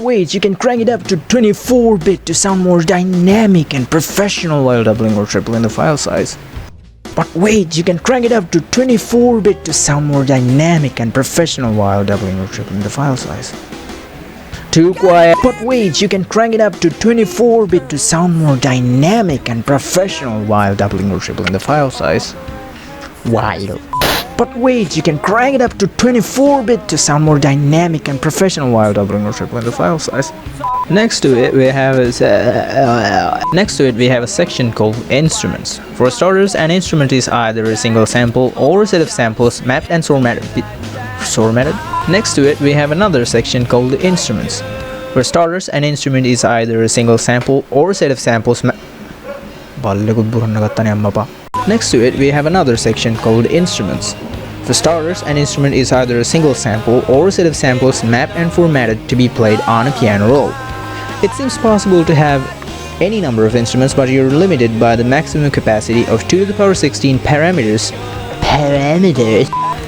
wait, you can crank it up to 24-bit to sound more dynamic and professional while doubling or tripling the file size. But wait, you can crank it up to 24-bit to sound more dynamic and professional while doubling or tripling the file size. Too quiet. But wait, you can crank it up to 24-bit to sound more dynamic and professional while doubling or tripling the file size. Wild. But wait, you can crank it up to 24-bit to sound more dynamic and professional while doubling or tripling the file size. Next to it we have a section called instruments. For starters, an instrument is either a single sample or a set of samples mapped and formatted. Next to it we have another section called instruments. For starters, an instrument is either a single sample or a set of samples Next to it we have another section called instruments. For starters, an instrument is either a single sample or a set of samples mapped and formatted to be played on a piano roll. It seems possible to have any number of instruments, but you're limited by the maximum capacity of 2 to the power 16 parameters.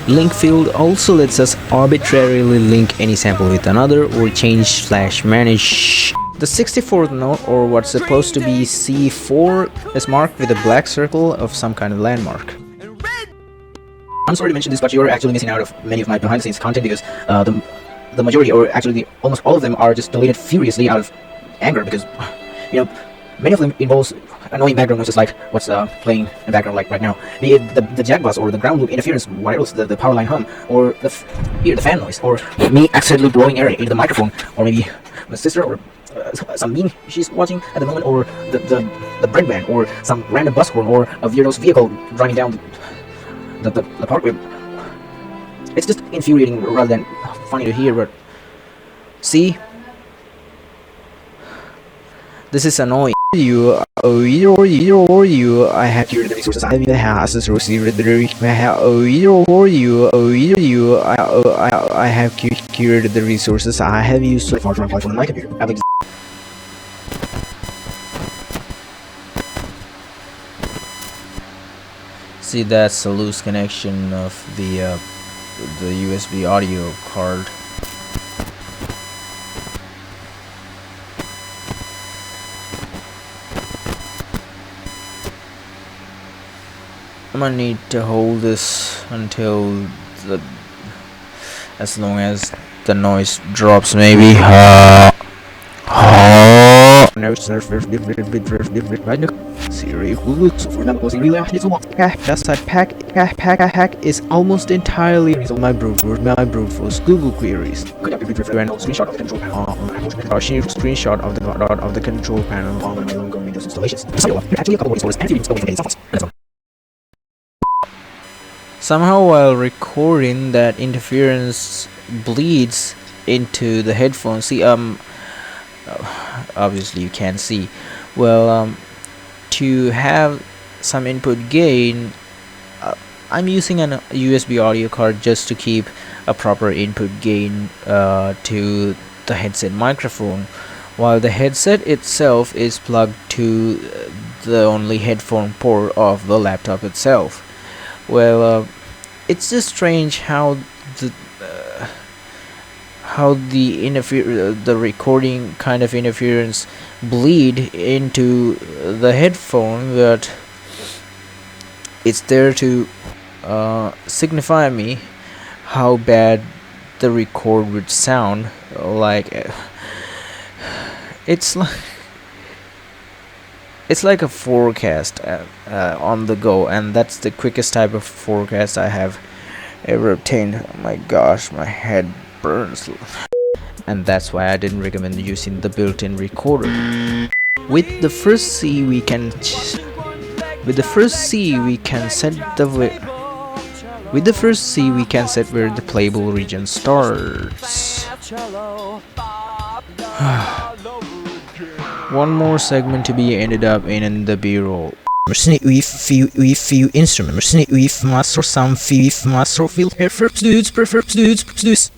Link field also lets us arbitrarily link any sample with another or change/manage. The 64th note, or what's supposed to be C4, is marked with a black circle of some kind of landmark. I'm sorry to mention this, but you're actually missing out of many of my behind-the-scenes content because the majority, or actually almost all of them, are just deleted furiously out of anger because, many of them involves annoying background noises like what's playing in the background like right now. Be it the jack bus or the ground loop interference, what else, the power line hum, or the fan noise, or me accidentally blowing air into the microphone, or maybe my sister, or some meme she's watching at the moment, or the bread van, or some random bus horn, or a weirdo's vehicle driving down the parkway. It's just infuriating rather than funny to hear, but see, this is annoying. I have cured the resources. I have cured the resources I have used so far from my computer. See, that's a loose connection of the USB audio card. I'm gonna need to hold this until as long as the noise drops, maybe. Pack is almost entirely my brute force Google queries. Screenshot of the control panel on my ongoing Windows installations. Actually, a couple of resources and somehow, while recording, that interference bleeds into the headphones. See, obviously you can't see. Well, to have some input gain, I'm using a USB audio card just to keep a proper input gain to the headset microphone, while the headset itself is plugged to the only headphone port of the laptop itself. Well, it's just strange how the recording kind of interference bleed into the headphone, but it's there to signify me how bad the record would sound. Like it's like a forecast on the go, and that's the quickest type of forecast I have ever obtained. Oh my gosh, my head burns. And that's why I didn't recommend using the built-in recorder. With the first C we can set where the playable region starts. One more segment to be ended up in the B-roll. With few instruments, with master some with master fill dudes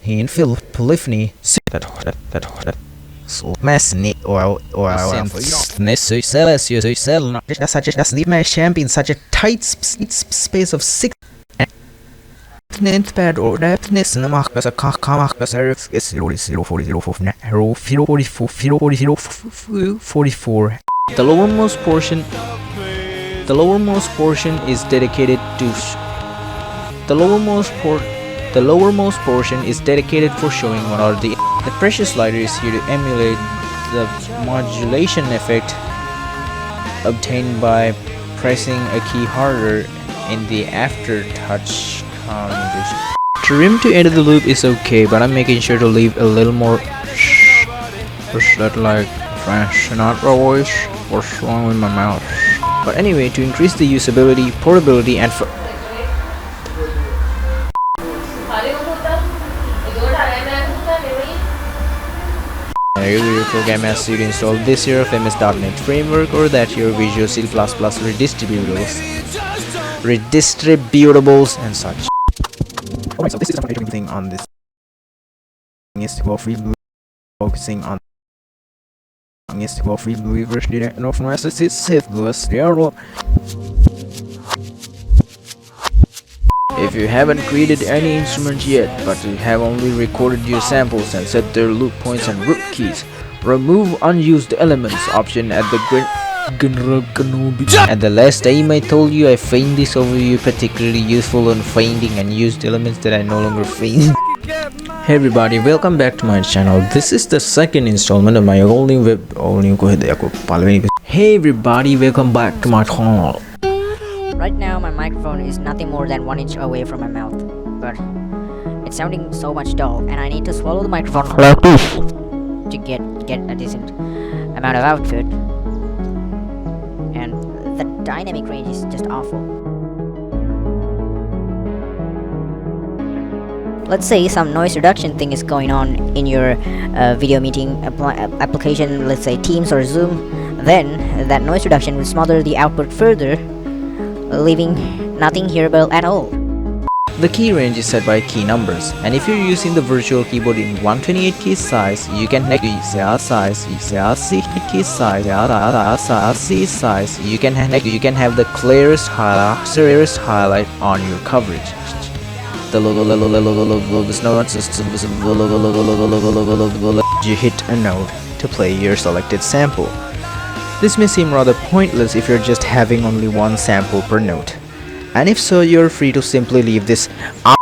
in fill polyphony that so massny or necessary cell just leave my champion such a tight space of 6 pad or deafness and mark as a cock as a 44. The lowermost portion is dedicated to the lowermost portion is dedicated for showing what are the pressure slider is here to emulate the modulation effect obtained by pressing a key harder in the aftertouch combination. Trim to end of the loop is okay, but I'm making sure to leave a little more that like French Sinatra voice. What's wrong with my mouth? But anyway, to increase the usability, portability, and your program has you to install this year of MS.NET framework or that year Visual C++ redistributables and such. Alright, so this is the thing on this is focusing on if you haven't created any instrument yet, but you have only recorded your samples and set their loop points and root keys, remove unused elements option at the At the last time I told you I find this overview particularly useful on finding unused elements that I no longer find. Hey everybody, welcome back to my channel. This is the second installment of my Hey everybody, welcome back to my channel. Right now my microphone is nothing more than 1 inch away from my mouth, but it's sounding so much dull and I need to swallow the microphone like this to get a decent amount of output, and the dynamic range is just awful. Let's say some noise reduction thing is going on in your video meeting application, let's say Teams or Zoom, then that noise reduction will smother the output further, leaving nothing hearable at all. The key range is set by key numbers, and if you're using the virtual keyboard in 128 key size, you can key size, you can have the clearest highlight on your coverage. You hit a note to play your selected sample. This may seem rather pointless if you're just having only one sample per note, and if so, you're free to simply leave this out.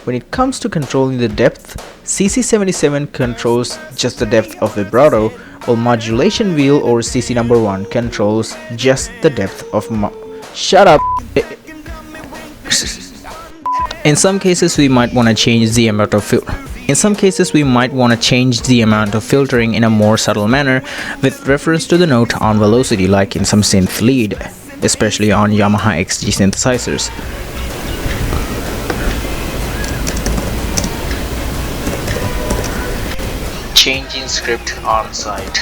When it comes to controlling the depth, CC77 controls just the depth of vibrato, while modulation wheel or CC number 1 controls just the depth of shut up. In some cases we might want to change the amount of filtering in a more subtle manner with reference to the note on velocity, like in some synth lead, especially on Yamaha XG synthesizers. Changing script on site.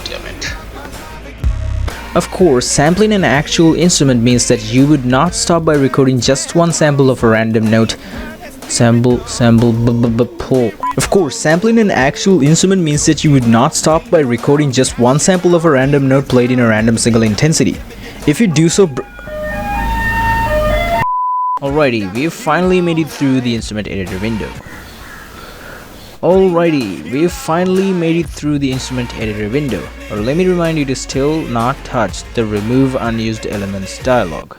Damn it. Of course, sampling an actual instrument means that you would not stop by recording just one sample of a random note. Of course, sampling an actual instrument means that you would not stop by recording just one sample of a random note played in a random single intensity. If you do so, alrighty, we've finally made it through the instrument editor window. Or let me remind you to still not touch the remove unused elements dialog.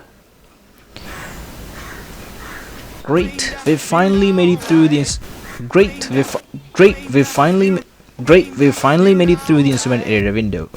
Great, we've finally made it through the instrument editor window.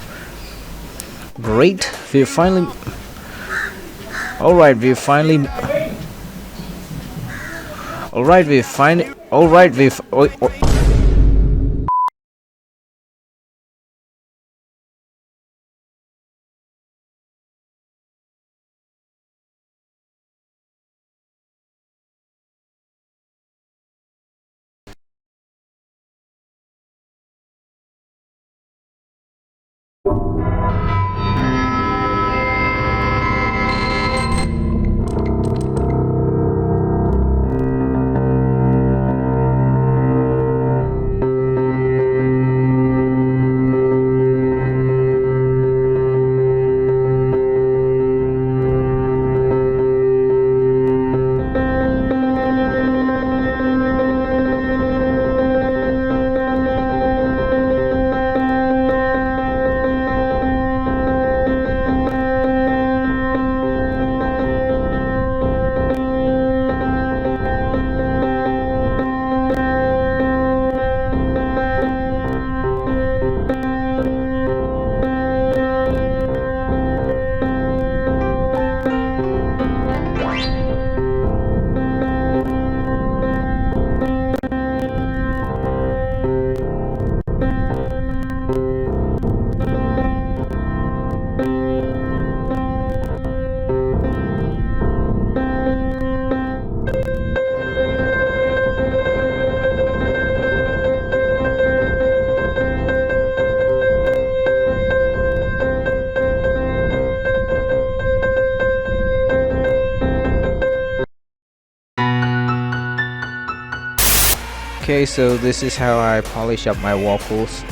Okay, so this is how I polish up my vocals.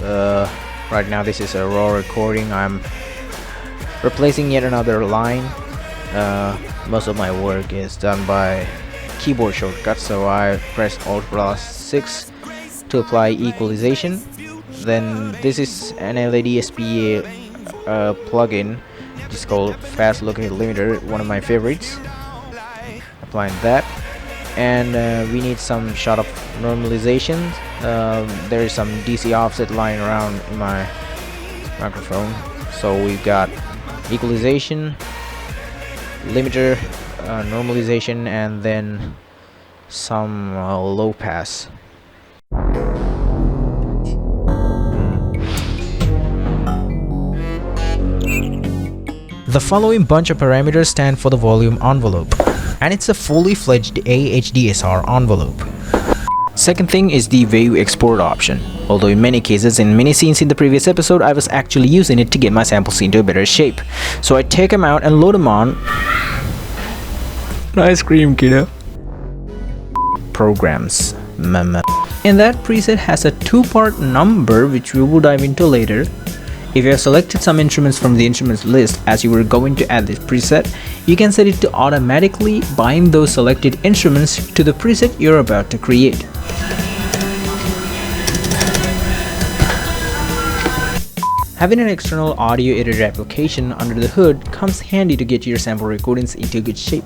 Right now this is a raw recording. I'm replacing yet another line. Most of my work is done by keyboard shortcuts, so I press Alt+6 to apply equalization. Then this is an LADSP plugin. It's called Fast Locate Limiter, one of my favorites. Applying that, and we need some shutoff normalization. There is some DC offset lying around in my microphone, so we've got equalization, limiter, normalization, and then some low pass. The following bunch of parameters stand for the volume envelope, and it's a fully fledged AHDSR envelope. Second thing is the wave export option. Although in many cases, in many scenes in the previous episode, I was actually using it to get my sample scene to a better shape. So I take them out and load them on. Ice cream, kiddo. Programs. Mama. And that preset has a two-part number, which we will dive into later. If you have selected some instruments from the instruments list as you were going to add this preset, you can set it to automatically bind those selected instruments to the preset you're about to create. Having an external audio editor application under the hood comes handy to get your sample recordings into good shape,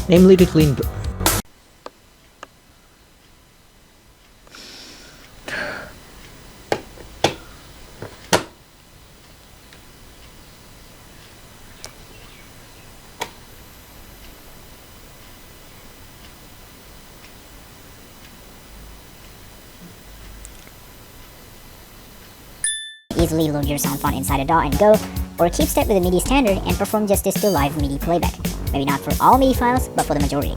namely to clean. Easily load your sound font inside a DAW and go, or keep step with the MIDI standard and perform justice to live MIDI playback. Maybe not for all MIDI files, but for the majority.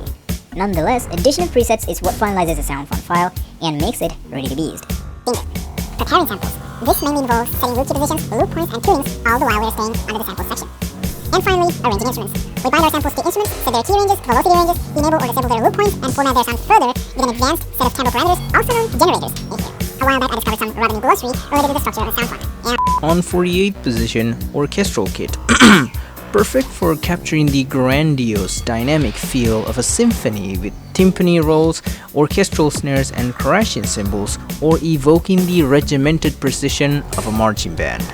Nonetheless, addition of presets is what finalizes a sound font file and makes it ready to be used. Bingo. Preparing samples. This mainly involves setting loop key positions, loop points, and tunings, all the while we are staying under the samples section. And finally, arranging instruments. We bind our samples to instruments, set their key ranges, velocity ranges, enable or disable their loop points, and format their sound further with an advanced set of tempo parameters, also known as generators, in here. A while back I discovered some rather new glossary related to the structure of a sound font. And On 48th position, orchestral kit. Perfect for capturing the grandiose, dynamic feel of a symphony with timpani rolls, orchestral snares, and crashing cymbals, or evoking the regimented precision of a marching band.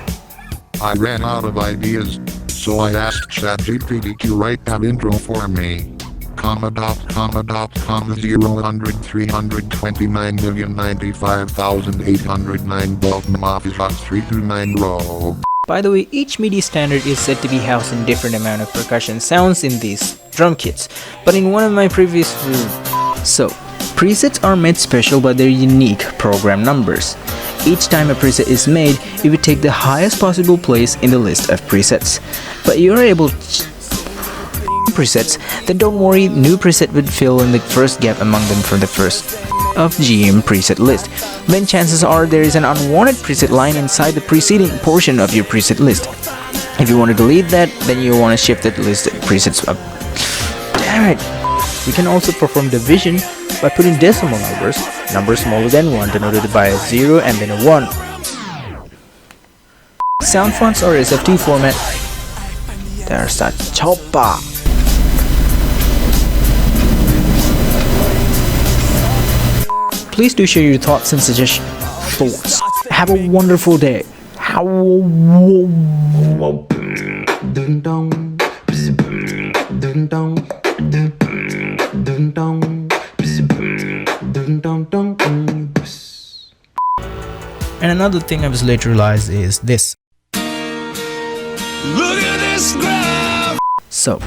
I ran out of ideas, so I asked ChatGPT to write that intro for me. 0,329,095,809 bulk Mafizot 329 row. By the way, each MIDI standard is said to be housing different amount of percussion sounds in these drum kits, but in one of my previous So, presets are made special by their unique program numbers. Each time a preset is made, it would take the highest possible place in the list of presets. But you're able to presets, then don't worry, new preset would fill in the first gap among them from the first of GM preset list. Then chances are there is an unwanted preset line inside the preceding portion of your preset list. If you want to delete that, then you want to shift that list of presets up. Damn it! We can also perform division by putting decimal numbers smaller than 1 denoted by a 0 and then a 1. Sound fonts are SFT format. There's that choppa. Please do share your thoughts and suggestions. Have a wonderful day. And another thing I was later realized is this. Look at this graph. So,